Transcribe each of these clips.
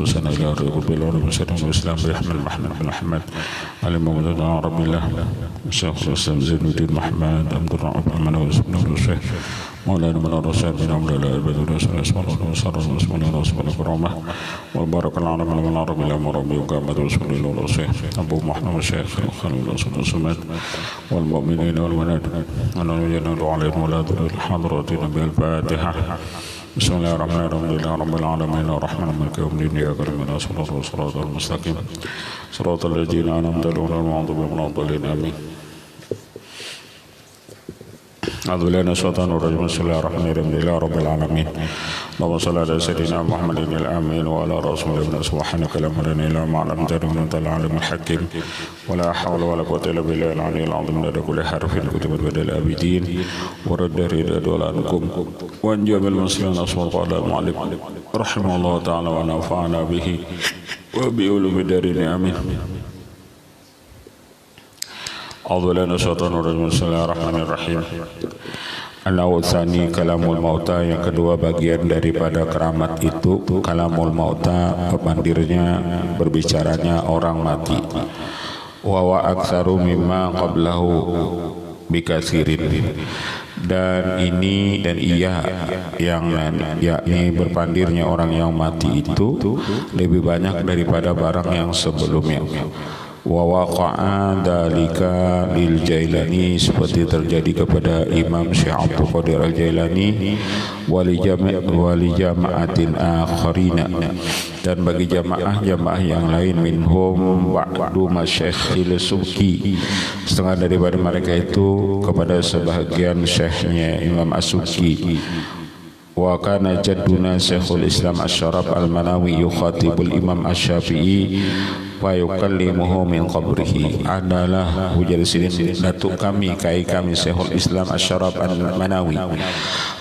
وسلم إلى رب العالمين وسلم الإسلام بأحمد محمد علي محمد رب الله الشيخ الإسلام زين الدين محمد عبد الرحمن وسلم الشيخ مولانا من الرشاد بن عمرو العباد والرسول صلى الله عليه وسلم بسم الله الرحمن الرحيم والبارك العالم من العرب إلى مربي وقامت رسول الله الشيخ أبو محمد الشيخ خليل رسول الصمد والمؤمنين والولاد أنا ينال عليهم ولاد الحضرات بالفاتحة بسم الله الرحمن الرحيم لله رب العالمين الرحمن مالك يوم الدين إياك نعبد وإياك نستعين صراط المستقيم صراط الذين أنعمت عليهم غير المغضوب عليهم ولا الضالين آمين أعوذ بالله من الشيطان الرجيم بسم الله الرحمن الرحيم لله رب العالمين اللهم صل على سيدنا محمد الآمين وعلى رسوله من سبحانك لا مدن إلا ما علمتنا وأنت العليم الحكيم ولا حول ولا قوة إلا بالله العلي العظيم لدى كل حرف كتب بدل الآبدين ورد رد عنكم وأنجب المسلمين أصوات على المعلم رحمه الله تعالى ونفعنا به وبعلوم الدارين آمين أعوذ بالله من الشيطان الرجيم بسم الله الرحمن الرحيم An-Nawu Tsani Kalamul Mauta, yang kedua bagian daripada keramat itu Kalamul Mauta, pemandirnya, berbicaranya orang mati. Wa wa aktsaru mimma qablahu bikasirin, dan ini dan iya yang yakni berpandirnya orang yang mati itu lebih banyak daripada barang yang sebelumnya. Wa waqa'a dzalika lil Jailani, seperti terjadi kepada Imam Syekh Abdul Qadir Al-Jailani wali jama'atin akharina, dan bagi jamaah yang lain minhum ba'du masyayikhil Subki, setengah daripada mereka itu kepada sebahagian syekhnya Imam As-Subki. Wa kana jadduna Syekhul Islam Asy-Syaraf Al-Manawi yukhatibul Imam Asy-Syafi'i wa yukallimuhu min qabrihi, adalah hujan sidin datuk kami kai kami Syekhul Islam Asy-Syaraf Al-Manawi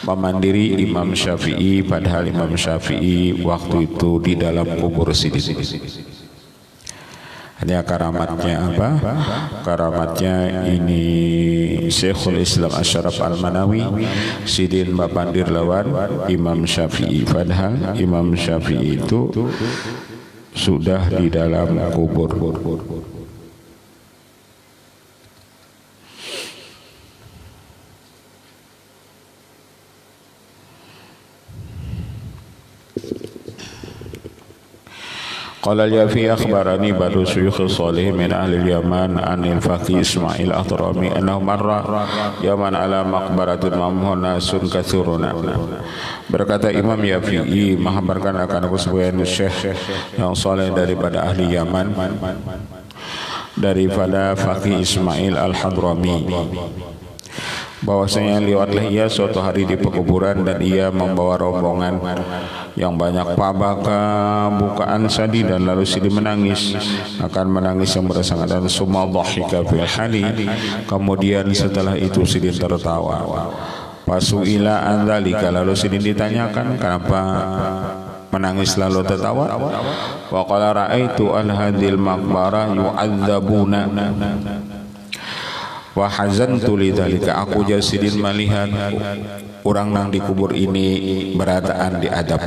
memandiri Imam Syafi'i, padahal Imam Syafi'i waktu itu di dalam kubur sidin. Hanya karamatnya apa? Karamatnya ini Syekhul Islam Asy-Syaraf Al-Manawi sidin bapandir lawan Imam Syafi'i, padahal Imam Syafi'i itu sudah di dalam kubur. Qala al-Yafi akhbarani ba'du syuyukh salih min ahli al-Yaman anil faqih Ismail Atrami annahu marra yaman ala maqbaratin mamhun nasun katsiruna. Berkata Imam Yafi'i menghabarkan akan sebuah syekh yang saleh daripada ahli Yaman, daripada faqih Ismail Al-Hadrami, bahwasanya lewatlah ia suatu hari di pekuburan dan ia membawa rombongan yang banyak pabaka bukaan sadi, dan lalu sidin menangis, akan menangis yang bersangat, dan summa dhahika fil hali, kemudian setelah itu sidin tertawa. Fasuila an dzalika, lalu sidin ditanyakan kenapa menangis lalu tertawa. Wa qala ra'aitu al hadil maqbarah yu'adzabuna wa hazantu lidzalika, aku jasidin melihat orang nang di kubur ini berataan diadab.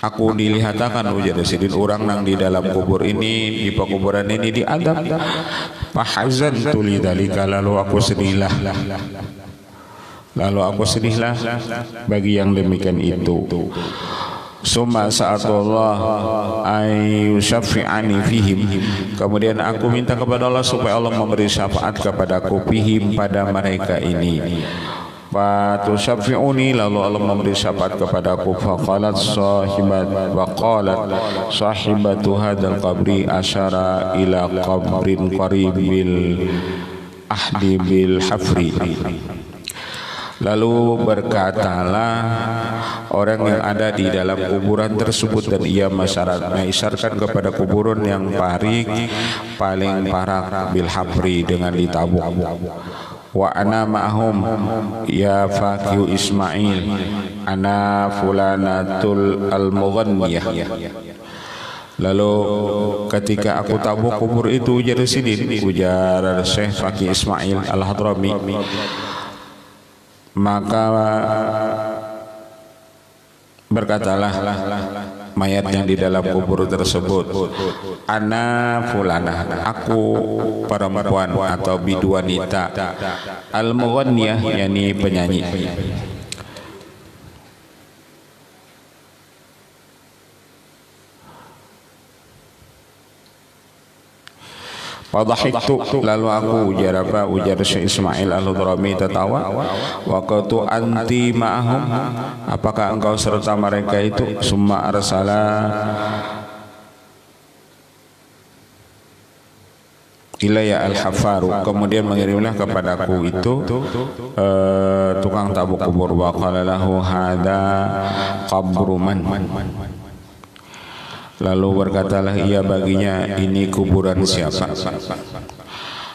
Aku dilihat-akan ujar sidin orang nang di dalam kubur ini, di pekuburan ini diadab. Fa hazantu lidzalika, lalu aku sedihlah bagi yang demikian itu. Summa sa'atullah ayyushafi'ani fihim, kemudian aku minta kepada Allah supaya Allah memberi syafaat kepadaku fihim, pada mereka ini. Fatushafi'uni, lalu Allah memberi syafaat kepadaku. Faqalat sahibatu hadzal qabri asyara ila qabrin qaribil ahdi bil hafri, lalu berkatalah orang yang ada di dalam kuburan tersebut, dan ia mengisyaratkan kepada kuburan yang paling parak bil hafri, dengan ditabuk. Wa ana ma'hum ya faqih Ismail ana fulanatul al-mughanniyah, lalu ketika aku tabuk kubur itu ujar sidin, ujar Syekh Faqih Ismail Al-Hadrami, maka berkatalah mayat yang di dalam kubur tersebut, ana fulana, aku perempuan atau biduanita, al-mughanniyah, yakni penyanyi. Fadhahiktu, lalu aku ujar Syekh Ismail Al-Hadrami tertawa. Waqtu anti ma'ahum, apakah engkau serta mereka itu? Summa arsala ilayya al-hafaru, kemudian mengirimlah kepadaku itu tukang tabuk kubur. Wa qala lahu hadza qabru man, lalu berkatalah ia baginya, ini kuburan siapa?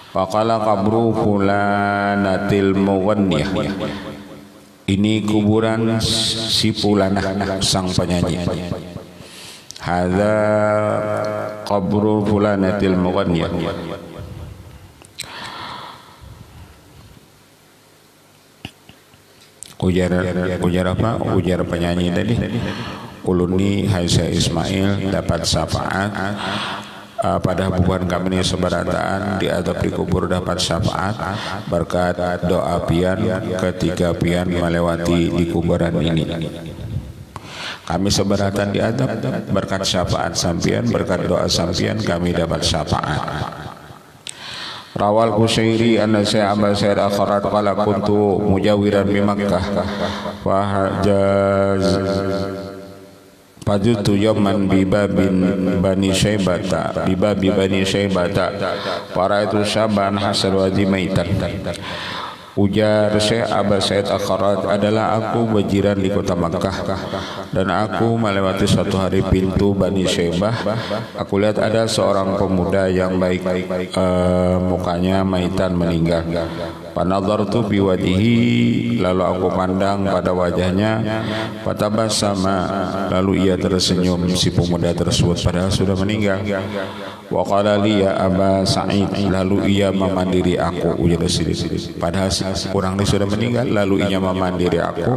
Faqala qabru fulanatil mughanniyah, ini kuburan si fulanah sang penyanyi. Hadza qabru fulanatil mughanniyah. Ujar apa? Ujar penyanyi tadi. Uluni Haisya Ismail dapat syafaat pada hubungan kami ini seberataan di adab di kubur, dapat syafaat berkat doa pian ketika pian melewati di kuburan ini. Kami seberatan di adab berkat syafaat sampian, berkat doa sampian kami dapat syafaat. Rawal Qushairi anna Syekh Abba Syed akharat qala kuntu mujawiran bi Makkah wa hajaz Fajutu yawman bibabin bani syaibata, bibabi bani syaibata, para itu syaban hasan wajib maitan. Ujar Syekh Abba Syed Akharat, adalah aku berjiran di kota Makkah dan aku melewati suatu hari pintu Bani Syaibah. Aku lihat ada seorang pemuda yang baik, mukanya maitan, meninggal. Panadhartu bi wajhihi, lalu aku pandang pada wajahnya. Fatabassama, lalu ia tersenyum, si pemuda tersebut padahal sudah meninggal. Wa qala li ya Aba Sa'id, lalu ia memandiri aku. Ujar sini padahal orang ini sudah meninggal, lalu ia memandiri aku.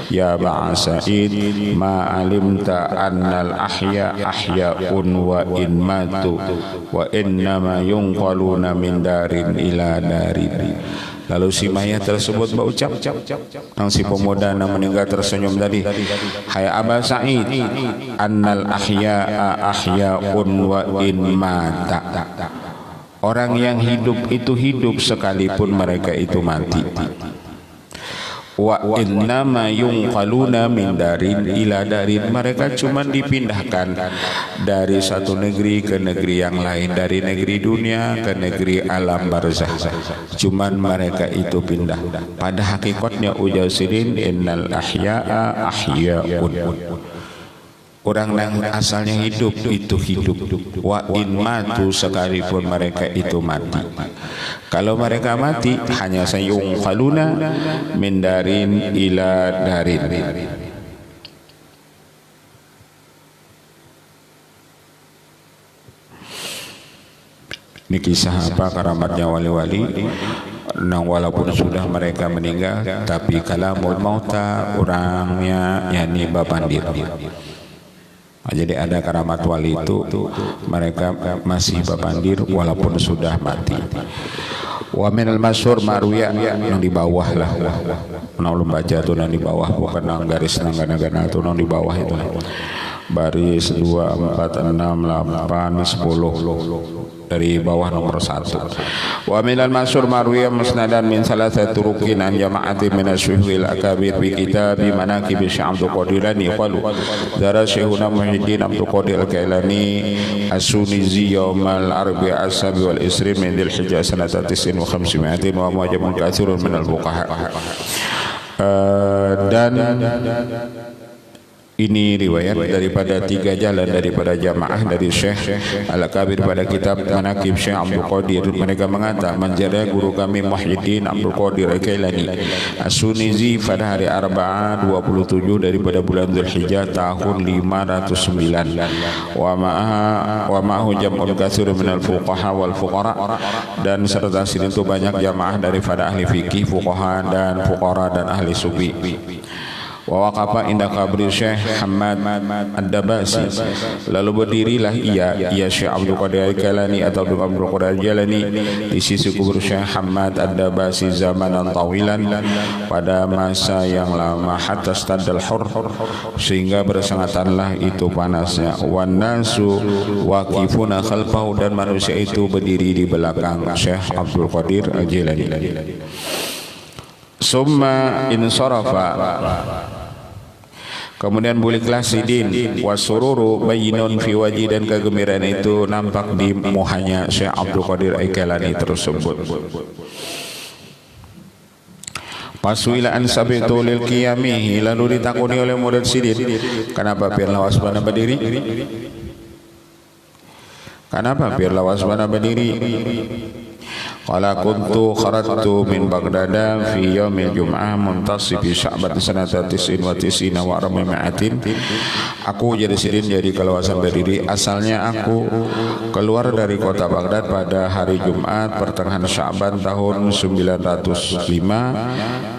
Ya Aba Sa'id, ma alimta annal ahya ahya'un wa in matu wa innama yunqaluna min darin ila darin. Lalu si mayat tersebut berucap, yang si pemuda yang meninggal tersenyum tadi, hai Aba Sa'id, annal ahya'a ahya'un wa in mata, orang yang hidup itu hidup sekalipun mereka itu mati. Wa innama yunqaluna min darin ila darin, mereka cuma dipindahkan dari satu negeri ke negeri yang lain, dari negeri dunia ke negeri alam barzah, cuman mereka itu pindah. Pada hakikatnya ujar sidin, innal ahya'a ahya'un, orang yang asalnya hidup itu hidup. Wa in matu, sekalipun mereka itu mati. Kalau mereka mati, hanya sayunqaluna min darin ila darin. Ini kisah apa? Karamatnya wali-wali. Nah, walaupun sudah mereka meninggal, tapi kalamul mauta, orangnya yakni bapandir. Jadi ada karamat wali itu mereka masih bapandir walaupun sudah mati. Wa minal masyhur marwiya, yang di bawah lah. Nah, ulun baca tuh yang di bawah, bukan nang garis nang tuh yang di bawah itu. Baris 2, 4, 6, 8, 10 dari bawah nomor 1. Wa minal masyhur marwiya musnadan min salasati turuqin an jama'ati min asy-syuyukhil akabir bi kitabi manaqib Syekh Abdul Qadirani qalu dara Syekhuna Muhyiddin Abdul Qadir Al-Kailani as-Sunizi yaumal arbi'a as-sabi wal isrin min dzulhijjah sanata 95 wa mu'jamun katsirun min al-fuqaha. Dan ini riwayat daripada 3 jalan daripada jamaah dari Syekh Al-Kabir pada kitab Manaqib Syekh Abdul Qadir. Mereka mengatakan menjadi guru kami Muhyiddin Abdul Qadir Al-Kailani As-Sunizi pada hari Arba'ah 27 daripada bulan Dzulhijjah tahun 509. Wa ma'ahu jam'un katsir minal fuqaha wal fuqara, dan serta sini itu banyak jamaah daripada ahli fikih, fuqaha dan fuqara dan ahli sufi. Wa waqafa inda qabri Syekh Hamad Ad-Dabasi, lalu berdirilah ia Syekh Abdul Qadir Al-Jailani atau Abdul Qadir Al-Jailani di sisi kubur Syekh Hamad Ad-Dabasi zamanan tawilan, pada masa yang lama, hatta stadal hur, sehingga bersengatanlah itu panasnya, wan nasu waqifuna khalfahu, dan manusia itu berdiri di belakang Syekh Abdul Qadir Al-Jailani. Summa insarafa, kemudian buliklah sidin, wasururu bayyinun fi wajhi, dan kegembiraan itu nampak di muhanya Syekh Abdul Qadir Al-Jailani tersebut. Pasuila an sabitu lil qiyamihi, lalu ditakuni oleh murid sidin, kenapa biar lawas bana berdiri? Kenapa biar lawas bana berdiri? Qala kuntu kharajtu min Baghdad fi yaumil jum'ah muntasib Sya'ban sanata 99 wa 400. Aku jadi sidin, jadi kalawasan berdiri, asalnya aku keluar dari kota Baghdad pada hari Jumat pertengahan Sya'ban tahun 905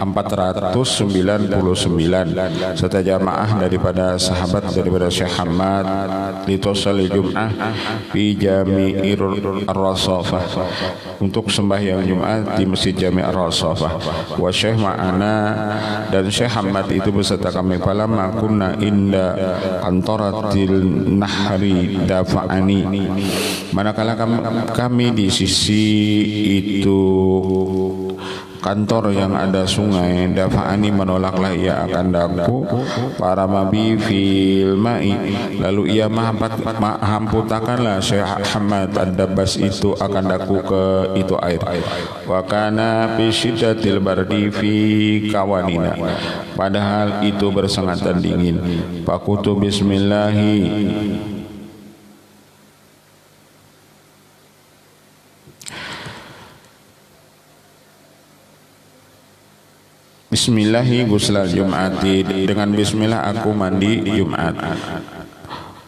499, serta jamaah daripada sahabat daripada Syekh Hamad litosali Jum'ah fi Jami'ir Ar-Rasafah, untuk sembahyang Jumat di Masjid Jami' Ar-Rasafah. Wa Syekh ma'ana, dan Syekh Hamad itu beserta kami. Falamma kunna inda qantaratil nahri dafa'ani, manakala kami di sisi itu kantor yang ada sungai, dafa'ani menolaklah ia akan daku, para mabi fil ma'i, lalu ia hamputakanlah Syekh Hamad Ad-Dabbas itu akan daku ke itu air. Wa kana fi syiddatil bardi fi kawanina, padahal itu bersengatan dingin. Fakutu bismillahi, bismillahi guslal Jum'ati, dengan bismillah aku mandi Jumat.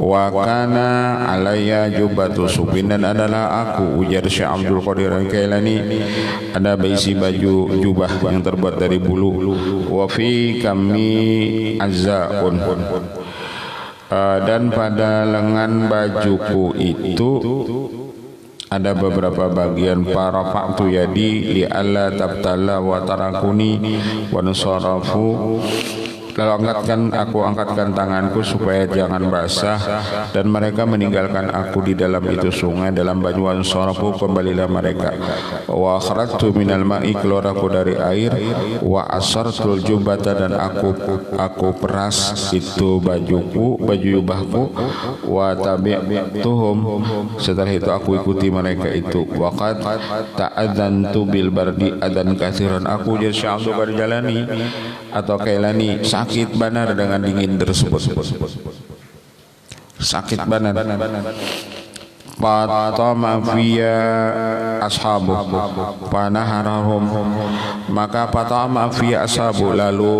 Wa kana alayya jubbatu subin, dan adalah aku, ujar Syekh Abdul Qadir Al-Jailani, ada berisi baju jubah yang terbuat dari bulu. Wa fi kami azzaun, dan pada lengan bajuku itu ada beberapa bagian. Para faktu yadi li alla tabtala wa tarakuni wa nusarafu, lalu aku angkatkan tanganku supaya jangan basah, dan mereka meninggalkan aku di dalam itu sungai, dalam baju ansarafu, kembalilah mereka. Wa kharajtu minal ma'i, keluar aku dari air. Wa asartul jubbata, dan aku peras itu bajuku, baju jubahku. Wa tabi'tuhum, setelah itu aku ikuti mereka itu. Wa qad ta'adzantu bil bardi adan katsiran, aku jadi Syekh Abdul Qadir Jailani atau Kailani sakit benar dengan dingin tersebut, sakit benar. Fatama fiya ashabu panaharahum, maka fatama fiya ashabu, lalu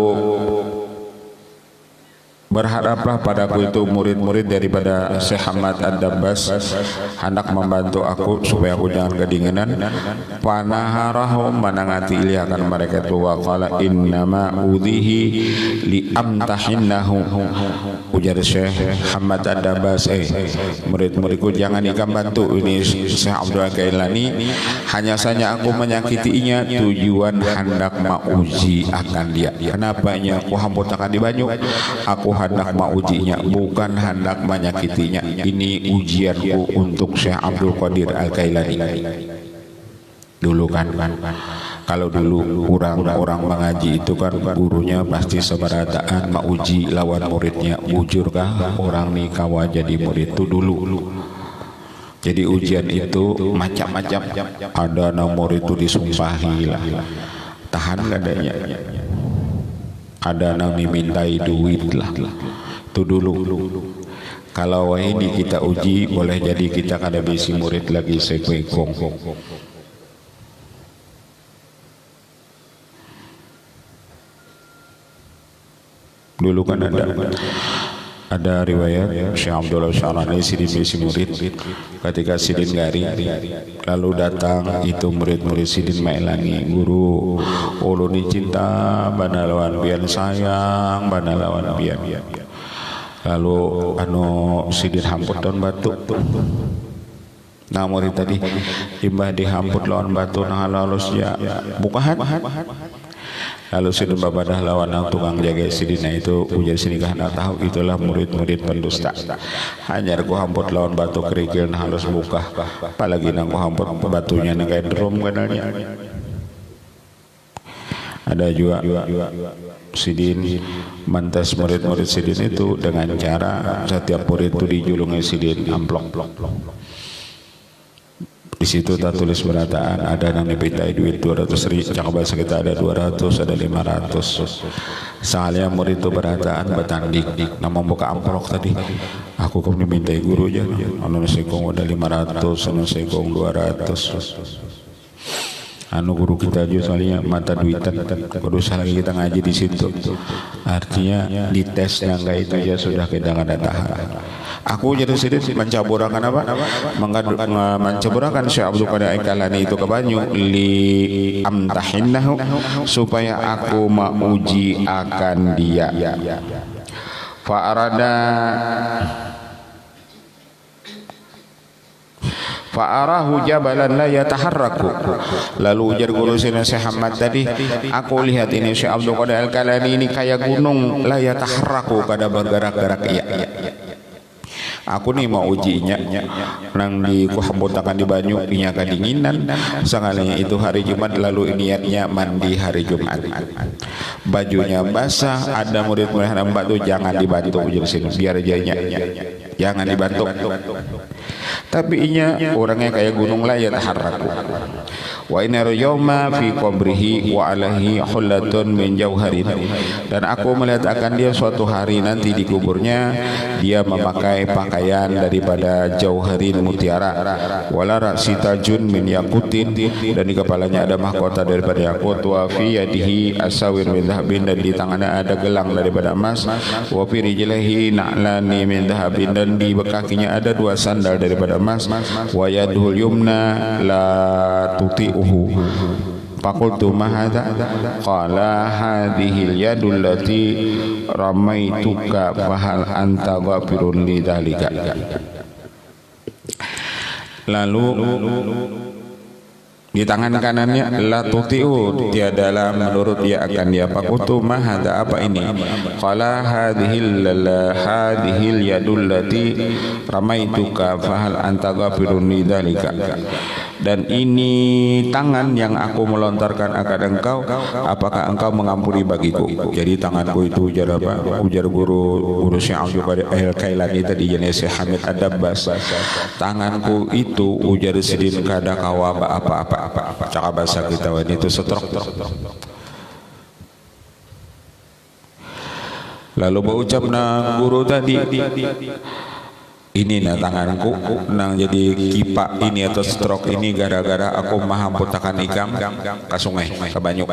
berharaplah padaku itu murid-murid daripada Syekh Hamad Ad-Dabbas hendak membantu aku supaya aku jangan kedinginan. Panaharahum, menangati iliakan mereka itu. Wa qala innama udhihi li amtahinnahu, ujar Syekh Hamad Ad-Dabbas, murid-muridku jangan ikam bantu ini Syekh Abdul Jailani, hanya saja aku menyakitinya, tujuan hendak mauji akan dia. Kenapanya aku hamputakan di banyu, aku hendak maujinya, bukan hendak menyakitinya. Ini ujianku untuk Syekh Abdul Qadir Al-Jailani. Dulu kan kalau dulu orang mengaji itu kan gurunya pasti seberataan mauji lawan muridnya, bujurkah orang nih kawa jadi murid itu dulu. Jadi ujian itu macam-macam, ada murid itu disumpahi lah, tahan adanya, ada yang dimintai duit lah, itu dulu. Kalau ini kita uji, boleh jadi kita kada bisi murid lagi sekwekong. Dulu kan ada ada riwayat Syekh Abdullah Syarani sidin bisi murid ketika sidin gari lalu datang itu murid-murid sidin mailangi guru ulun cinta bana lawan bian sayang bana lawan bian lalu anu sidin hamput lawan batu nah murid tadi imbah dihamput lawan batu nah halus ya bukahan lalu sidin babadah lawan ang tukang jaga sidina itu ujar sinikah nak tahu itulah murid-murid pendusta hanya ku hamput lawan batu kerikil nah halus buka apalagi nang ku hamput batunya nih kayak drum kenalnya ada juga sidin mantas murid-murid sidin itu dengan cara setiap murid itu dijulungi sidin amplok di situ tak tulis berataan ada yang dimintai duit 200.000 cakap bahasa kita ada 200 ada 500 soalnya murid itu berataan bertanding namun buka amplok tadi aku kamu dimintai guru aja anu sekong ada 500 anu sekong 200 anu guru kita juga soalnya mata duitan berusaha lagi kita ngaji di situ artinya di tes yang enggak itu ya sudah kita nggak ada tahan aku jadi sedih mencaburakan apa mencaburakan Syekh Abdul Qadir Al-Kalani itu ke Banyu li amtahinnahu supaya aku mauji akan dia fa'arahu jabalan la yataharraku lalu ujar guru sina Syekh Ahmad tadi aku lihat ini Syekh Abdul Qadir Al-Kalani ini kayak gunung la yataharraku kada bergerak-gerak iya aku nih mau ujinya nang di kuhambutakan di Banyu inya kedinginan sangalanya itu hari Jumat lalu niatnya mandi hari Jumat bajunya basah ada murid-murid hamba tuh jangan dibantu ujar sini biar jadinya jangan dibantu tapi inya orangnya kayak gunung lah ya taharraku wa inna yawma fi qabrihi wa alaihi hullatun min jauharin dan aku melihat akan dia suatu hari nanti di kuburnya dia memakai pakaian daripada jauharin mutiara wala ra'sitajun min yaqutin dan di kepalanya ada mahkota daripada yakut wa fi yadihi asawir min dhahabin dan di tangannya ada gelang daripada emas wa fi rijlihi na'lani min dhahabin dan di kakinya ada dua sandal daripada emas wa yadhul yumna la tuti'uhu faqultu ma hadha qala hadhil yadul lati ramaituka fahal anta ghafirun li dzalika lalu di tangan kanannya la tutiu tiadalah menurut dia akan dia pakutu mah ada apa ini qala hadhil yadul lati ramaituka fahal anta ghafirun lidzalika dan ini tangan yang aku melontarkan akan engkau apakah engkau mengampuni bagiku jadi tanganku itu ujar apa ujar guru Syekh Abdul Qadir Al-Kailani tadi jenis Syekh Hamid Ad-Dabbas tanganku itu ujar sidin kada kawa apa cakap bahasa kita itu setrok lalu berucap na guru tadi ini nah tanganku nang jadi kipak ini atau stroke ini gara-gara aku mahamputakan ikam ke sungai ke Banyu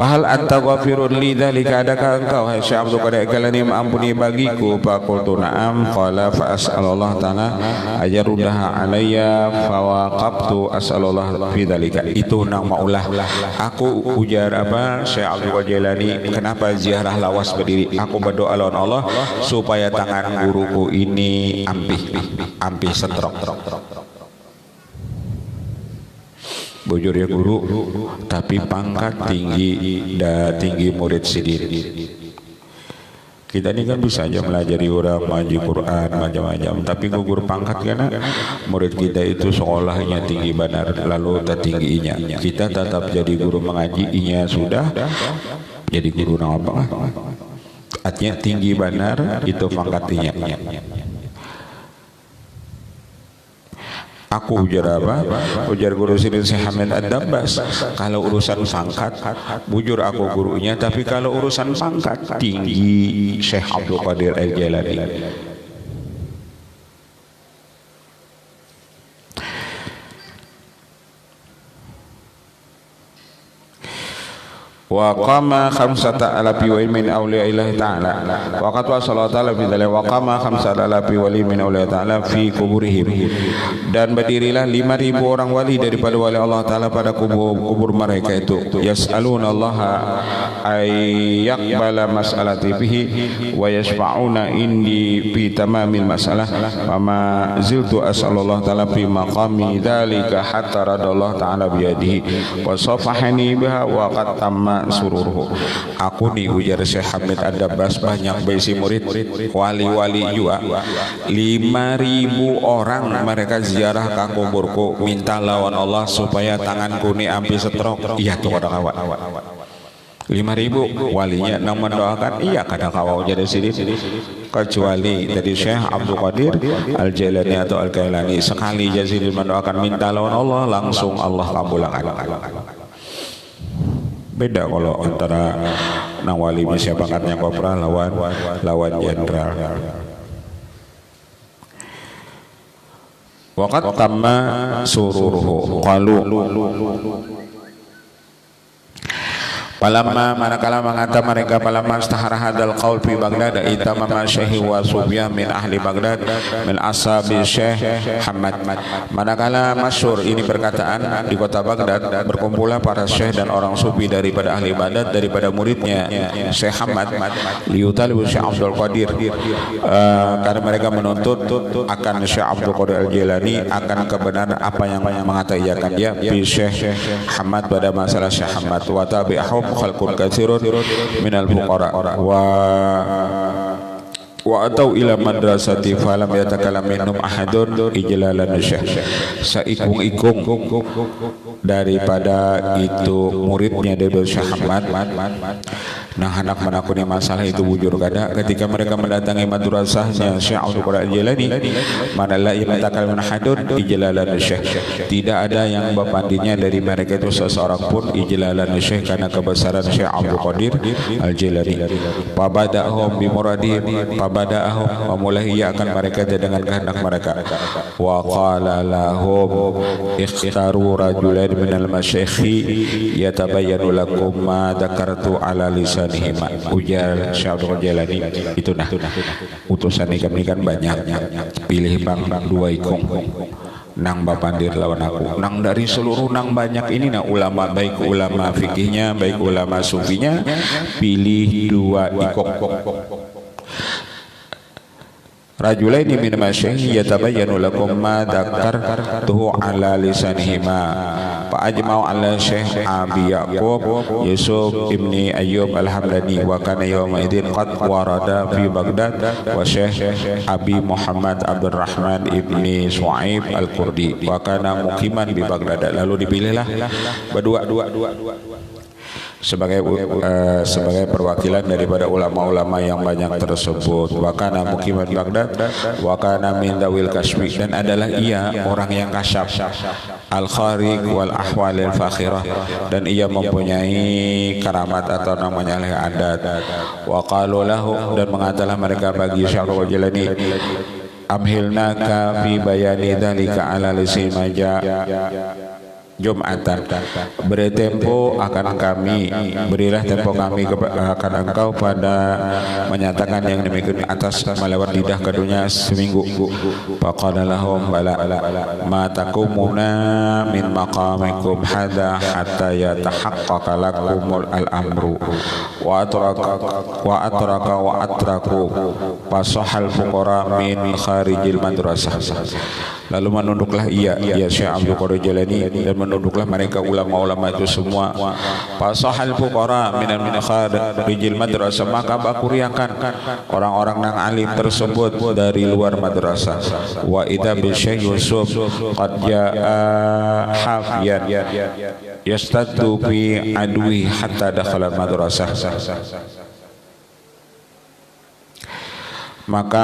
Fahal anta ghafirun li dzalika adakah engkau hai Syekh Abdul Qadir Al-Kalani mengampuni bagiku faqultu na'am qala fa as'alullah ta'ala ajaruddaha alayya fa waqaftu as'alullah fi dzalika itu nang maulah aku ujar apa Syekh Abdul Qadir Al-Kalani kenapa ziarah lawas berdiri aku berdoa lawan Allah supaya tangan guruku ini ampih setrok bujur ya guru tapi pangkat tinggi murid sidin kita ini kan bisa aja melajari orang ngaji Quran macam-macam tapi gugur pangkat karena murid kita itu sekolahnya tinggi benar lalu tertingginya kita tetap jadi guru mengaji inya sudah jadi guru apa artinya tinggi benar itu pangkatnya aku ujar apa? Ujar guru sini Syekh Hamid Ad-Dabbas kalau urusan pangkat bujur aku gurunya tapi kalau urusan pangkat tinggi Syekh Abdul Qadir Al-Jailani wa qama khamsata alafi wa min awliya ilahi ta'ala wa qad wasala ta'ala fi dzalika wa qama khamsata alafi wa min awliya ta'ala fi kuburihim, dan berdirilah 5.000 orang wali daripada wali Allah Ta'ala pada kubur mereka itu. Yas'aluna Allah ayyaqbala mas'alati bihi wa yashfa'una indi fi tamamil mas'alah wa ma ziltu as'alullah Ta'ala fi maqami dzalika hatta radallahu Ta'ala biyadihi wa safahani biha wa qad tamma sururuhu. Aku nih ujar Syekh Hamid Ad-Dabbas banyak besi murid wali-wali juga 5.000 orang mereka ziarah ka kuburku minta lawan Allah supaya tanganku nih ampi setrok. Iya tuh kada kawan 5.000 walinya nang mendoakan iya kada kawau jadi sini kecuali dari Syekh Abdul Qadir Al-Jailani atau Al-Kailani sekali jadi mendoakan minta lawan Allah langsung Allah kabulkan. Beda kalau antara nang wali misya pangkatnya kopral lawan jenderal. Waqat tamma sururuhu qalu Palamma manakala mengata mereka palamma istahara hadal qaul fi Baghdad itamama syekh wa subyan min ahli Baghdad min ashabi Syekh Hamad. Manakala masyhur ini perkataan di kota Baghdad, berkumpullah para syekh dan orang sufi daripada ahli Baghdad daripada muridnya Syekh Hamad liutalibu Syekh Abdul Qadir, karena mereka menuntut akan Syekh Abdul Qadir Al-Jilani akan kebenaran apa yang mengatakan dia fi Syekh Hamad pada masalah Syekh Hamad wa tabi'ahum khalqun katsirun minal fuqara wa atau ila madrasati falam yatakalam minhum ahadun ijlalan syekh. Saikung-ikung daripada itu muridnya dari Syekh Hamad. Nah anak menakuni masalah itu bujur kada ketika mereka mendatangi madrasahnya Syekh Abdul Qadir Al-Jilani, mana la yatakalam ahadun ijlalan syekh, tidak ada yang berpandingnya dari mereka itu seseorang pun ijlalan syekh karena kebesaran Syekh Abdul Qadir Al-Jilani. Pabada'hum bimuradihim, pabada'hum memulai ia akan mereka dengan kehendak mereka. Wa qala lahum ikhtaru rajulan minal masyaikhi yatabayyanu lakum ma dzakartu ala lisanihima. Ujar Syekh Abdul Qadir Al-Jilani itu nah utusan kami kan banyak, pilih bang 2 ikung nang bapandir lawan aku nang dari seluruh nang banyak ini nah ulama baik ulama fikihnya baik ulama sufinya pilih 2 ikung. Rajulaini min masyaikhi yatabayyanu lakum ma dzakartuhu ala lisanihima fa ajma'u ala Syekh Abi Yaqub Yusuf ibni Ayyub Al-Hamdani wa kana yawma idzin qad warada fi Baghdad wa Syekh Abi Muhammad Abdul Rahman ibni Su'aib Al-Qurdi wa kana muqiman di Baghdad. Lalu dipilihlah berdua sebagai perwakilan daripada ulama-ulama yang banyak tersebut. Wa kana muqiman Baghdad wa kana min dawil kasbi, dan adalah ia orang yang kasyaf al-khariq wal ahwal al-fakhirah, dan ia mempunyai karamat atau namanya adat. Wa qalu lahu, dan mengatalah mereka bagi Syekh Abdul Jilani, amhilnaka fi bayani dzalika ala lisan maja Jum'atan, beri tempo akan kami, berilah tempo kami akan engkau pada menyatakan yang demikian atas melewat lidah keduanya seminggu. Faqala lahum bala ma takumuna min maqamikum hadha hatta yatahaqqaqa lakumul al-amru wa atraku fasahal fuqara min kharijil madrasah. Lalu menunduklah ia Syekh Abdul Qadir Jilani, dan menunduklah mereka ulama-ulama itu semua. Fasahal fuqara min kharijil madrasah, maka bakuriakan orang-orang yang alim tersebut dari luar madrasah. Wa idza bi Syekh Yusuf qad jaa hafiyan yastaddu fi adwi hatta dakhala madrasah. Maka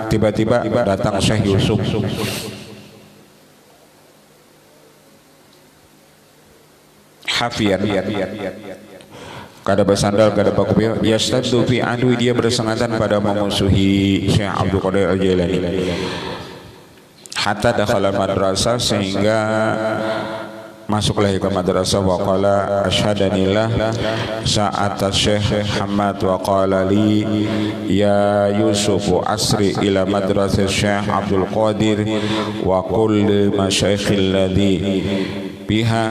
tiba-tiba datang Syekh Yusuf hafiyan, kada bersandal kada bakubia, yastaddu fi adwi, dia bersengatan pada memusuhi Syekh Abdul Qadir Al-Jilani, hatta dakhala madrasah, sehingga masuklah ke madrasah wa qala asyhadanillah sa'at Syekh Muhammad wa qala li ya Yusuf asri ila madrasah Syekh Abdul Qadir wa kulli masyayikhil ladzi biha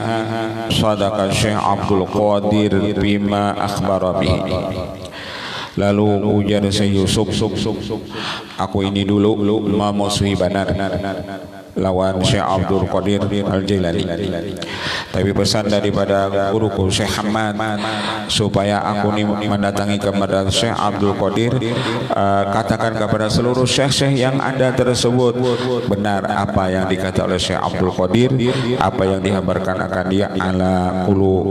sadaqa Syekh Abdul Qadir bima akhbara bihi. Lalu ujar Syekh Yusuf, aku ini dulu memusuhi benar lawan Syekh Abdul Qadir Al-Jailani, tapi pesan daripada guruku Syekh Ahmad supaya aku ini mendatangi kepada Syekh Abdul Qadir, katakan kepada seluruh syekh-syekh yang ada tersebut benar apa yang dikata oleh Syekh Abdul Qadir, apa yang dihabarkan akan dia ala qulu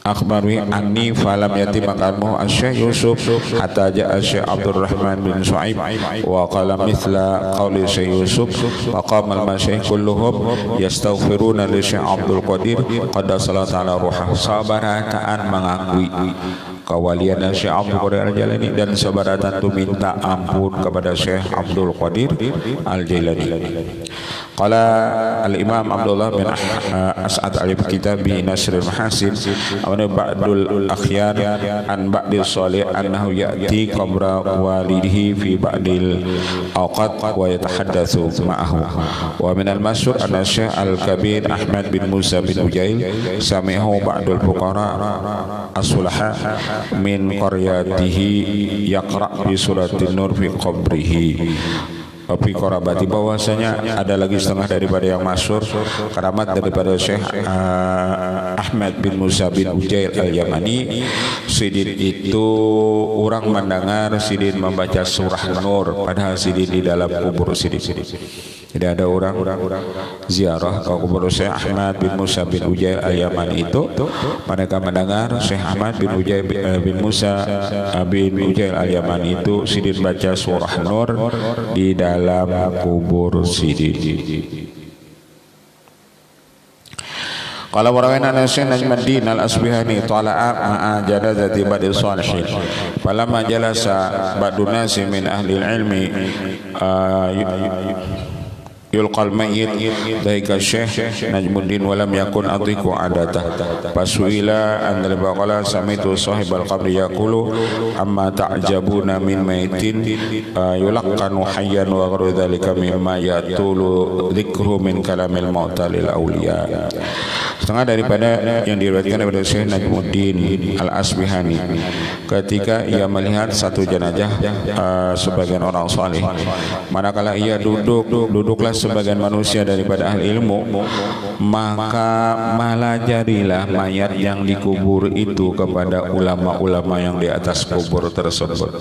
akhbarwi anni falam yatim makanmu Syekh Yusuf hatta ja'a Syekh Abdul Rahman bin Shu'aib wa qala mithla qawli Syekh Yusuf wa qama al-masyayikh kulluhum yastaghfiruna li Syekh Abdul Qadir qaddasallahu ta'ala ruhah. Sabarataan mengakui kewalian Syekh Abdul Qadir Al-Jailani dan sabaratan itu minta ampun kepada Syekh Abdul Qadir Al-Jailani. Qala al-Imam Abdullah bin As'ad al-Kitab bi Nasrul Mahasin wa ba'dul akhyar an ba'dil salih annahu ya'ti qabra walidihi fi ba'dil awqat wa yatahaddatsu ma'ahu. Wa min al-masyhur anna Syekh Al-Kabir Ahmad bin Musa bin Ujail sami'ahu ba'dul fuqara as-sulaha min qaryatihi yaqra' bi suratin nur fi qabrihi. Tapi korabati bahwasanya ada lagi setengah daripada yang masyhur keramat daripada Syekh Ahmad bin Musa bin Ujail Al-Yamani. Sidin itu orang mendengar Sidin membaca surah Nur padahal Sidin di dalam kubur Sidin. Jadi ada orang ziarah ke kubur Syekh Ahmad bin Musa bin Ujail Al-Yamani itu, mereka mendengar Syekh Ahmad bin Ujail bin Musa bin Ujail Al-Yamani itu Sidin baca surah Nur di dalam kubur Sidin. Qala warawina Syekh Najmuddin Al-Asbihani tala'a ma'a janazati ba'di shalihin falamma jalasa ba'du nasi min ahli ilmi yulqal mayyit daika Syekh Najmuddin walam yakun atiku adatah fasuila an al-baqala samitu sahibal qabri yaqulu amma ta'jabuna min maytin yulaqqanu hayyan wa ghairu dhalika mimma yatulu dhikru min kalamil mauta lil awliya. Setengah daripada yang diriwayatkan daripada Syekh Najmuddin Al-Asbihani ketika ia melihat satu jenazah sebagian orang saleh, manakala ia duduklah sebagian manusia daripada ahli ilmu, maka malajarilah mayat yang dikubur itu kepada ulama-ulama yang di atas kubur tersebut.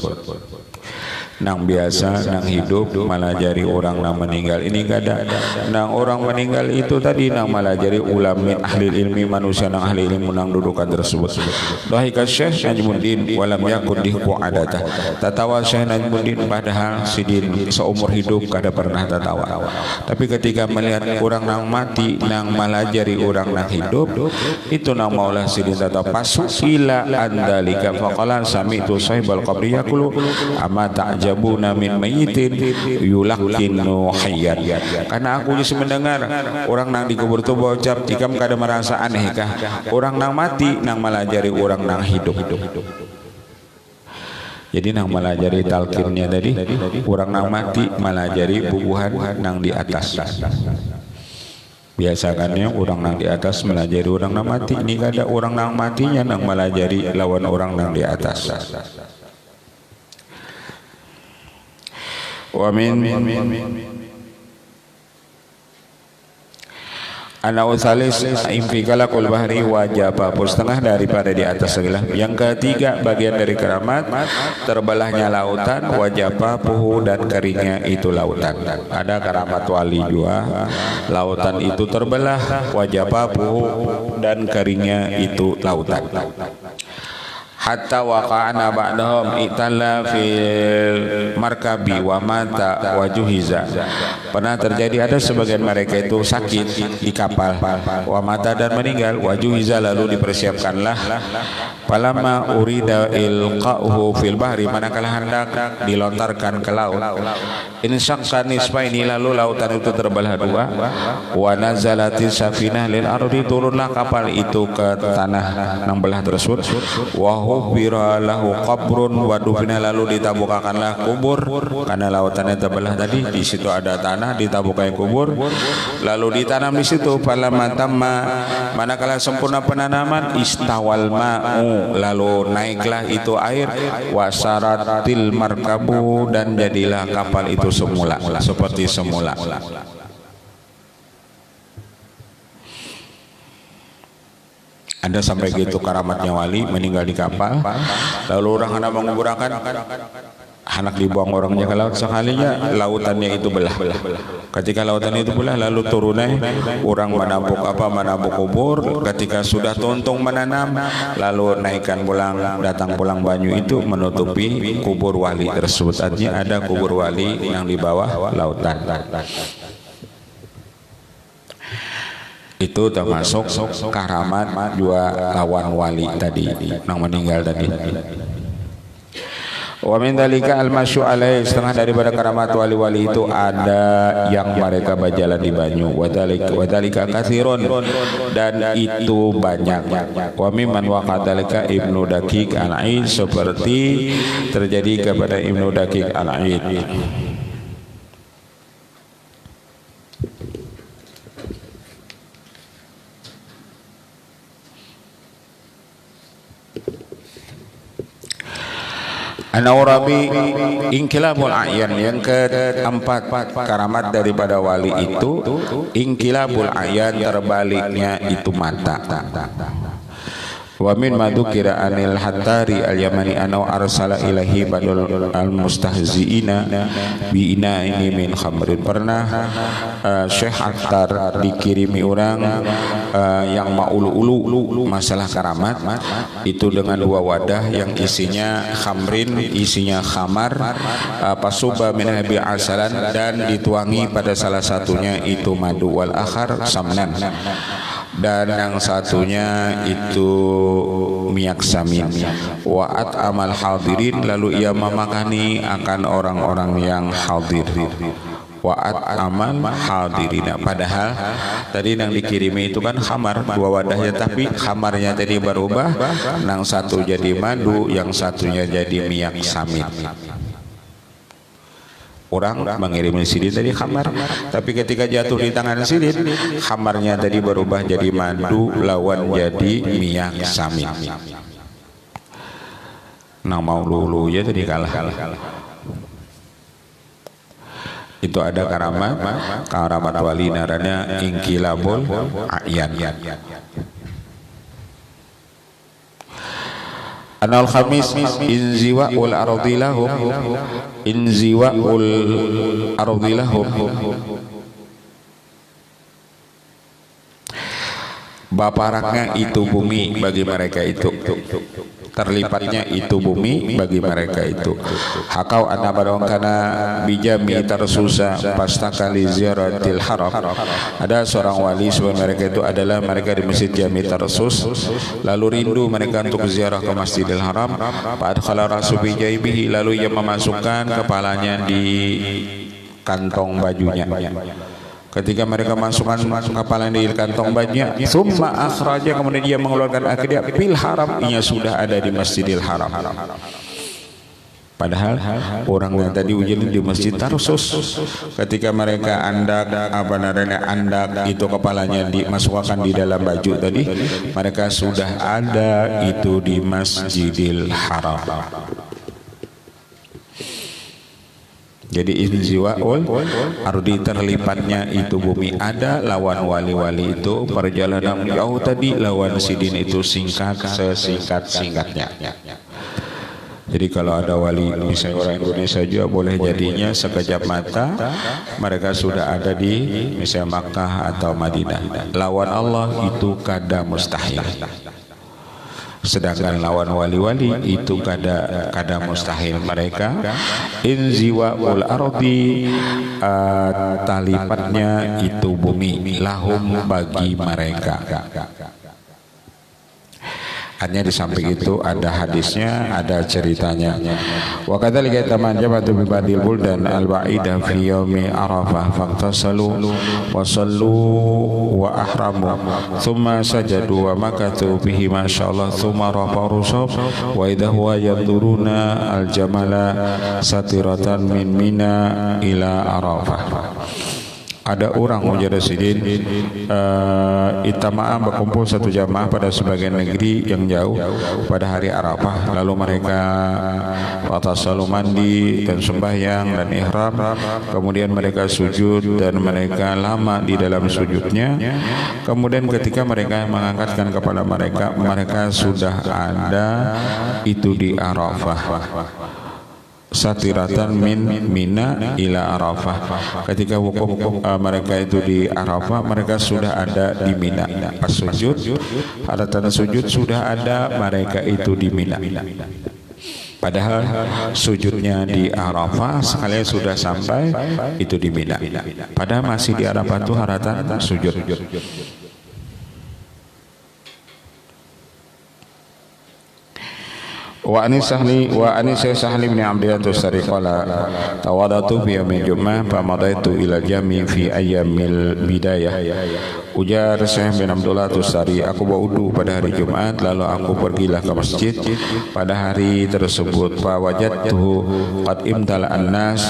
Nang biasa, nang hidup malah jari orang nang meninggal. Ini kada nang orang meninggal itu tadi nang malah jari ulama ahli ilmi manusia nang ahli ilmu nang dudukan tersebut. Dohika Syekh Najmuddin walam yakun dihku adatah. Tatawa Syekh Najmuddin padahal Sidin seumur hidup kada pernah tatawa. Tapi ketika melihat orang nang mati nang malah jari orang nang hidup, itu nang maulah Sidin tatawa pasila andalika faqala sami'tu sahibal qabri yaqulu amma jabuna min mayyitin yulaqqinu hayyan. Karena aku bisa mendengar orang nang dikubur itu berucap jika kada merasa aneh kah orang nang mati nang melajari orang nang hidup. Jadi nang melajari talqinnya tadi orang nang mati melajari bubuhan nang di atas. Biasakannya orang nang di atas melajari orang nang mati, ini kada orang nang matinya nang melajari lawan orang nang di atas. Wa min ana usalis imfikala kul bahri wajah apapun setengah daripada di atas segala. Yang ketiga bagian dari keramat terbelahnya lautan wajah papuhu dan keringnya itu lautan. Ada keramat wali juga, lautan itu terbelah wajah papuhu dan keringnya itu lautan. hatta waqa'ana ba'dahum italla fil markabi wa mata wa juhiza. Pernah terjadi ada sebagian mereka itu sakit di kapal, wa mata dan meninggal, wa juhiza lalu dipersiapkanlah. Falamma urida ilqa'uhu fil bahri, manakala hendak dilontarkan ke laut, insyaqqa nisfaini, lalu lautan itu terbelah dua, wa nazalatis safinah lil ardi, turunlah kapal itu ke tanah nang belah tersebut, wa hubira lahu qabrun wa dufina, lalu ditabukakanlah kubur karena lautannya terbelah tadi, di situ ada tanah, ditabukai kubur lalu ditanam di situ. Falamma tamma, manakala sempurna penanaman, istawal ma'u, lalu naiklah itu air, wasaratil markabu, dan jadilah kapal itu semula seperti semula. Ada sampai gitu karamatnya wali, meninggal di kapal, lalu orang hendak menguburkan, anak dibuang orangnya ke laut, sekalinya lautannya itu belah. Ketika lautan itu belah, lalu turunnya orang menabuk kubur. Ketika sudah tuntung menanam, lalu naikkan pulang, datang pulang banyu itu menutupi kubur wali tersebut. Artinya ada kubur wali yang di bawah lautan. Itu termasuk karamat dua lawan wali tadi yang meninggal tadi. Wa min dzalika al-masyu alaihi, setengah daripada karamat wali-wali itu ada yang mereka berjalan di banyu. Wa dzalika katsirun, dan itu banyak. Wa mimman waqadzalika Ibnu Daqiq al-Aid, seperti terjadi kepada Ibnu Daqiq al-Aid. An-Naurabi ingkilabul a'yan, yang keempat karamat daripada wali itu ingkilabul a'yan, terbaliknya itu mata. Wa min madukira anil Hattari al-Yamani anau arsala ilahi badul al-mustahzi'ina bi ini min khamrin. Pernah Syekh Hattar dikirimi orang yang maulu-ulu masalah karamat itu dengan dua wadah yang isinya khamrin, isinya khamar, pasuba min habi asalan, dan dituangi pada salah satunya itu madu, wal akhar samnan, dan yang satunya itu minyak samin. Wa'at amal hadirin, lalu ia memakani akan orang-orang yang hadir. Wa'at amal hadirina, padahal tadi yang dikirimi itu kan khamar dua wadahnya, tapi khamarnya tadi berubah, yang satu jadi madu, yang satunya jadi minyak samin. Orang mengirim sidin tadi khamar, tapi ketika jatuh di tangan sidin, khamarnya tadi berubah jadi madu lawan jadi minyak samin. Nah mau lulu ya tadi kalah. Itu ada karamat wali, naranya ingkilabul a'yan. Anal khamis inziwa'ul ardilahum, inziwa'ul ardilahum, baparaknya itu bumi bagi mereka itu, terlipatnya itu bumi bagi mereka itu. Hakau anna barongkana bijami tarsusa pastakali ziaratil haram, ada seorang wali sebelum mereka itu adalah mereka di masjid Jami Tarsus, lalu rindu mereka untuk ziarah ke Masjidil Haram. Fadkhala rasu bijaibihi, lalu ia memasukkan kepalanya di kantong bajunya. Ketika mereka masukkan kepala di kantong bajunya, summa akhraja, kemudian dia mengeluarkan akidah fil haram, ia sudah ada di Masjidil Haram. Padahal orang yang tadi ujian di Masjid Tarsus, ketika mereka andak itu kepalanya dimasukkan di dalam baju tadi, mereka sudah ada itu di Masjidil Haram. Jadi inziwa'ul ardi, terlipatnya itu bumi ada, lawan wali-wali itu perjalanan jauh tadi, lawan sidin itu singkat, sesingkat-singkatnya. Jadi kalau ada wali misalnya orang Indonesia juga boleh jadinya sekejap mata mereka sudah ada di misalnya Makkah atau Madinah. Lawan Allah itu kada mustahil. sedangkan lawan wali-wali itu kada mustahil mereka. Inziwa ul ardi, talipatnya itu bumi, lahum bagi mereka. Hanya di samping itu ada hadisnya, ada ceritanya. Wa kadzalika tamanjabatu bi badil buldan al-ba'idah fi yaumi Arafah faqtasalu wa sallu wa ahramu thumma sajadu wa makathu bihi masyaallah thumma rafa'u rusab wa idha huwa yaduruna al-jamala satiratan min Mina ila Arafah. Ada orang mujaddidin itama'a berkumpul satu jamaah pada sebagian negeri yang jauh pada hari Arafah, lalu mereka watasalu mandi dan sembahyang dan ihram, kemudian mereka sujud dan mereka lama di dalam sujudnya. Kemudian ketika mereka mengangkatkan kepala mereka sudah ada itu di Arafah. Satiratan min Mina ila Arafah. Ketika wukuf mereka itu di Arafah, mereka sudah ada di Mina. Pas sujud, pada tanda sujud sudah ada mereka itu di Mina. Padahal sujudnya di Arafah sekalian sudah sampai itu di Mina. Padahal masih di Arafah itu haratan sujud. Wa anis Sahli bin Abdillah Tustari qala tawadatu fi yaumil Jum'ah fa madaitu ila jami fi ayyamil bidayah. Ujar Syekh bin Abdullah Tustari, aku berwudu pada hari Jumat, lalu aku pergilah ke masjid pada hari tersebut. Fa wajadtuhu qad imtala an-nas,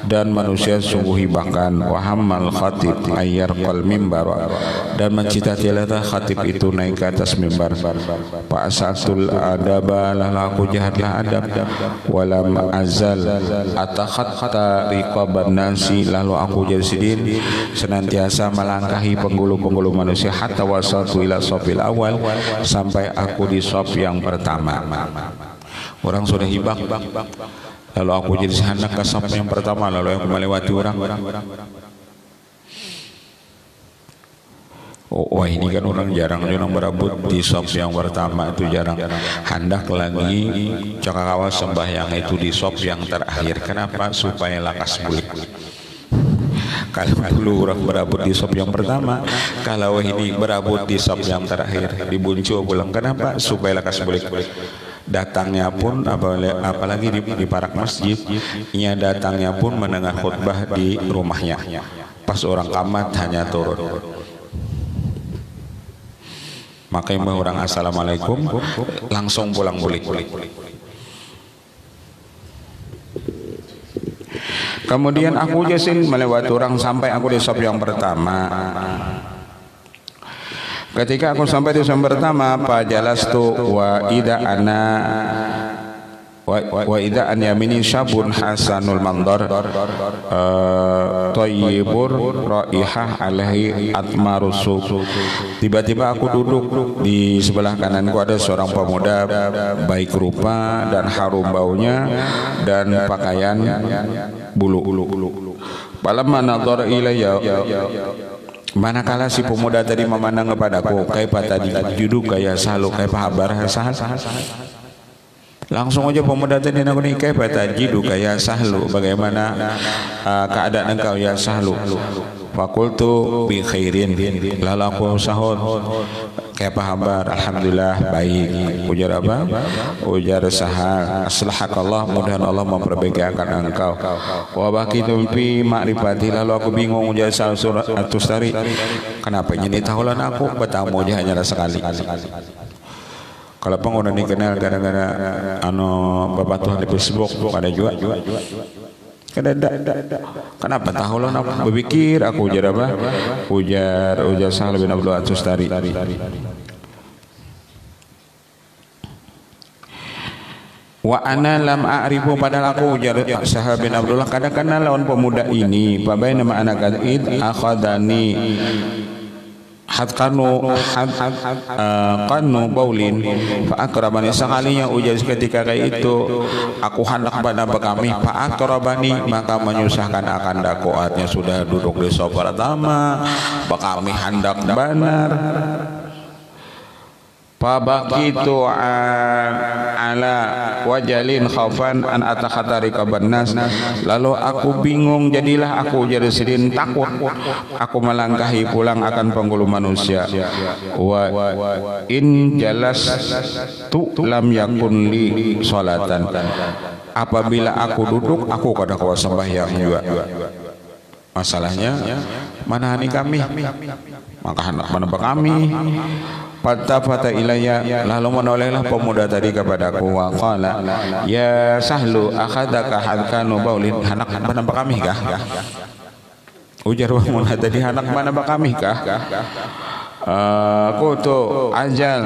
dan manusia sungguh hibakan. Wa hammal khatib ayyar qal mimbar, dan mencita-cita khatib itu naik ke atas mimbar. Fa asatul adaba, lalu aku jahatlah adab. Walam azal atakhatta riqaban nasi, lalu aku jadidin senantiasa melangkahi penghulu-penghulu manusia. Hatta wasaltu ila safil awal, sampai aku di saf yang pertama. Orang sudah hibak, lalu aku jadi hendak ke saf yang pertama, lalu aku melewati orang. Wah ini kan orang jarang berebut di saf yang pertama, itu jarang. Hendak lagi cakakawa sembahyang itu di saf yang terakhir. Kenapa? Supaya lakas bulik. Kalau dulu orang berebut di saf yang pertama, kalau ini berebut di saf yang terakhir, dibuncul pulang. Kenapa? Supaya lakas bulik. Datangnya pun apalagi di parak masjid, ia datangnya pun mendengar khutbah di rumahnya. Pas orang kamat hanya turun. Makanya orang assalamualaikum langsung pulang bulik. Kemudian aku jasin melewati orang sampai aku di saf yang pertama. Ketika aku sampai di saf pertama, fajalastu wa ida an yamini syabun hasanul mandar thayyibur raihah alaihi atmarusu. Tiba-tiba aku duduk, di sebelah kananku ada seorang pemuda baik rupa dan harum baunya dan pakaian bulu. Falamma nadhara ilayya, manakala si pemuda tadi memandang kepadaku, kaifa tadi duduk kayak salu, kaifa habar sahal. Langsung aja pemuda tadi nak ni, kaifa tajidu ya sahlu, bagaimana keadaan engkau ya sahlu? Fakultu bi khairin, lalu aku sahur, kaifa habar, alhamdulillah baik. Ujar apa? Ujar sahal, aslahakallah, mudah Allah memperbaiki akan engkau. Wa baqitu fi ma'rifati, lalu aku bingung. Ujar sahal surat At-Tustari, kenapa ini tahulan aku bertamu aja hanya sekali. Kalau pengguna dikenal gara-gara bapak Tuhan di Facebook ada juga. Kenapa tahu lo nak berpikir aku ujar apa? Ujar Sahal bin Abdullah Tustari. Wa ana lam a'rifu, padahal aku ujar Sahal bin Abdullah kadang kenal lawan pemuda ini. Babai nama anak id akhadani kanu baulin fa akrabani, sekalinya ujar ketika kayak itu aku hendak pada kami fa akrabani, maka menyusahkan akan dakwatnya. Sudah duduk di saf pertama, kami hendak benar Fabakitu ala wajalin khaufan an atakhatarika bannas. Lalu aku bingung, jadilah aku jadi sidin takut aku melangkahi pulang akan penghulu manusia. Wa in jalas tu lam yakun li sholatan. Apabila aku duduk aku kada kawa sembahyang juga. Masalahnya mana hani kami, maka hendak menebak kami. Fata ilayya, lalu menolehlah pemuda tadi kepadaku. Wa qala ya Sahlu akhadaka hadkanu baulin. Hanak menebak kami kah? Ujar pemuda tadi, hanak menebak kami kah? Kutu ajal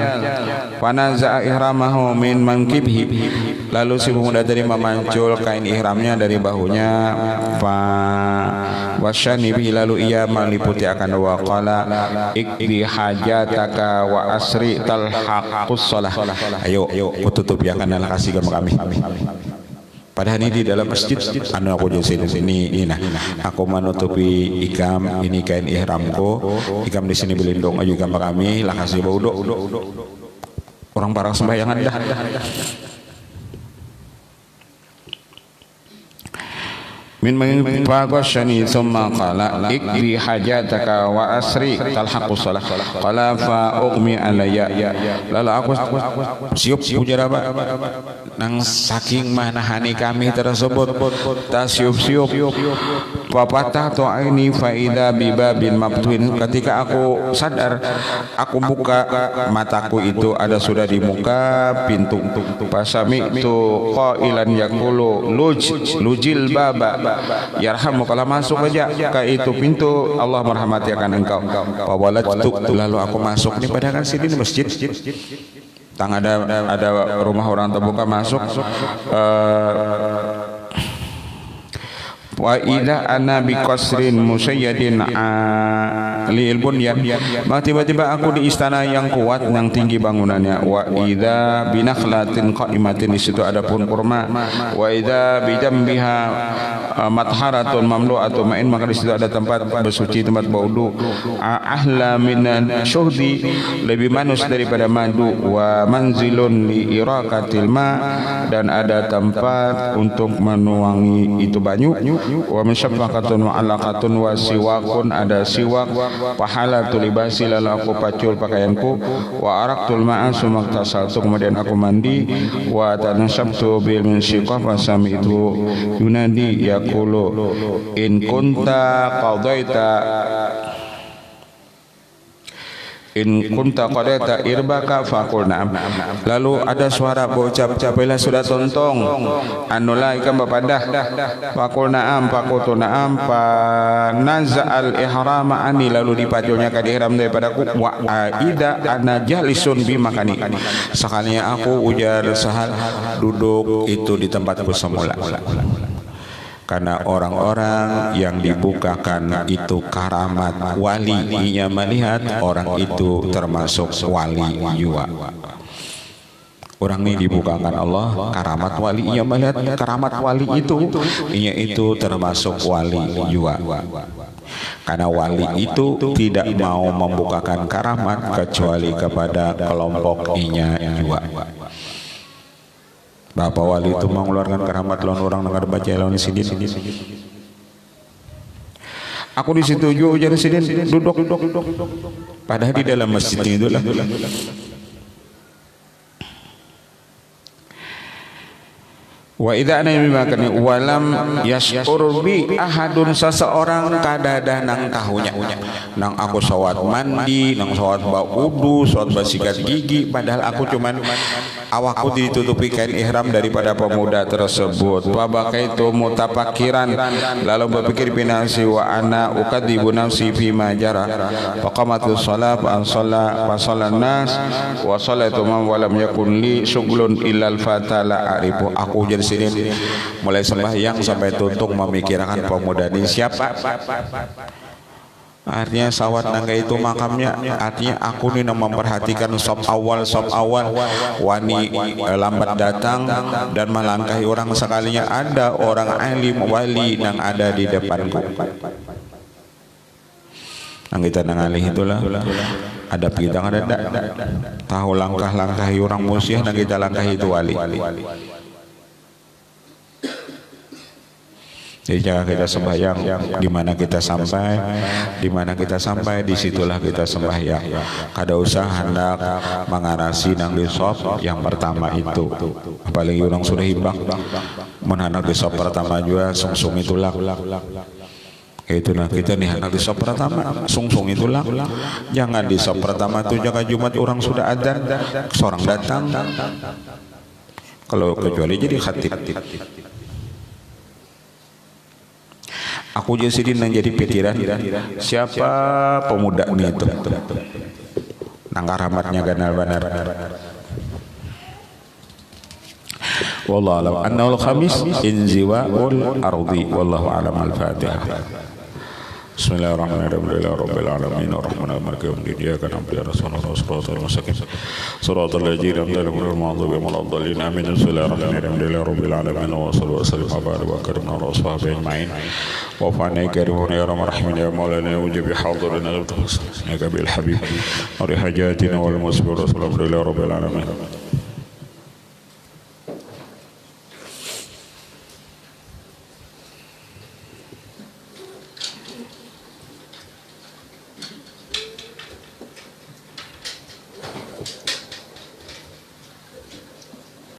fanaza ihramahu min mankibhi. Lalu si pemuda tadi memancul kain ihramnya dari bahunya. Fa wasyani bihi, lalu ia meliputi akan wa qala ikdi hajataka wa asri talhaqus shalah. Ayo kututup ya kan dalam kasih sama kami. Padahal ini di dalam masjid, anu aku di sini, nah aku menutupi ikam, ini kain ihramku, ikam di sini belindung, ayo ikam kami, lah kasih bauduk, orang barang sembayangan dah. Min mengfaqashani thumma qala ikdi hajataka wa asri talhaqus shalah. Qala fa uqmi alayya. Lalu aku siup ujar apa? Nang saking manahani kami tersebut ta siup-siup papatah tu aini fa idza bi babin mabtuin. Ketika aku sadar, aku buka mataku, itu ada sudah di muka pintu. Pasami tu qailan yaqulu lujil baba yarhamu, kalau masuk aja ke itu pintu, Allah merahmati akan engkau. Fawalatu, lalu aku masuk. Ini padahal kan sini masjid, tang ada rumah orang terbuka masuk. Wa idza ana bi qasrin musayyadin lil bunyan, tiba-tiba aku di istana yang kuat, yang tinggi bangunannya. Wa idza bi nakhlatin qaimatin, di situ ada pohon kurma. Wa idza bi jambiha matharatun mamlu'atun ma'in, maka di situ ada tempat bersuci, tempat baudu. Ahla minan syuhdi, lebih manis daripada madu. Wa manzilun li iraqatil ma, dan ada tempat untuk menuangi itu banyu. Wa misyaffaqatun wa alaqatun wa siwakun, ada siwak. Pahalatu libasi, lalu aku pacul pakaianku. Wa araqtul ma'a sumaktasaltu, kemudian aku mandi. Wa tanasabtu bil minsiqah, fasami'tu yunadi yaqulu in kunta qadaita irbaka faqul na'am. Lalu ada suara berucap, "Apabila sudah tontong anulai kan bapadah." Faqul na'am, faqultu na'am, fa naza'al ihrama ani, lalu dipaculnya ke ihram daripadaku. Wa aida ana jalisun bi makani, sekalinya aku ujar sahal duduk itu di tempatku semula. Karena orang-orang yang dibukakan itu karamat wali, ia melihat orang itu termasuk wali juga. Orang ini dibukakan Allah karamat wali, ia melihat karamat wali itu, ia itu termasuk wali juga. Karena wali itu tidak mau membukakan karamat kecuali kepada kelompok inya juga. Bapak wali itu mengeluarkan keramat lawan orang dengar baca lawan sidin. Aku di situ juga ujar sidin duduk. Padahal di dalam masjid itu lah. Wa idza ana bimakani walam yashkur bi ahadun, seseorang kadada nang kahunya, nang aku shawat mandi, nang shawat baudu, shawat basikat gigi, padahal aku cuman awakku ditutupi kain ihram daripada pemuda tersebut. Wa bakaitu mutafakiran, lalu berpikir binafsi. Wa ana ukadzibu nafsi fi ma jara, faqamatus shalah fa shalan nas wa shalatu man wa lam yakun li syughlun illal fatala arifu. Aku jadi sini mulai sembahyang sampai tutup memikirkan pemuda ini siapa. Artinya sawat nangga itu makamnya, artinya aku nih memperhatikan sop awal wani lambat datang dan melangkahi orang, sekalinya ada orang alim wali yang ada di depanku. Nang kita nangalih itulah adab kita kan ada tahu langkah-langkah orang musyih nang kita langkah itu wali. Jadi jangan kita sembahyang di mana kita sampai, disitulah kita sembahyang. Kada usah hendak mengarasi nang di sop yang pertama itu. Apalagi orang sudah himbang, menhanak di sop pertama juga sungsung itulah. Itulah kita nih hendak di sop pertama sungsung itulah. Jangan di sop pertama itu jaga Jumat orang sudah adzan, seorang datang. Kalau kecuali jadi khatib. Aku jadi jadi pikiran siapa pemuda ini itu nangka rahmatnya benar-benar. Wallahu a'lam annal khamis inziwa'ul ardi wallahu a'lam al-fatihah. Bismillahirrahmanirrahim. Rabbil alamin arrahmanir rahim iyyaka na'budu wa iyyaka nasta'in shiratal mustaqim shiratal ladzina an'amta 'alaihim ghairil maghdubi 'alaihim amin. Bismillahirrahmanirrahim. Rabbil alamin wa sallallahu wa karimna wa sahbihi ajma'in wa fa'na karimuna ya rahman ya maulana wajib hadirina wa bil habib wa hajatina wal musbir sallallahu rabbil alamin.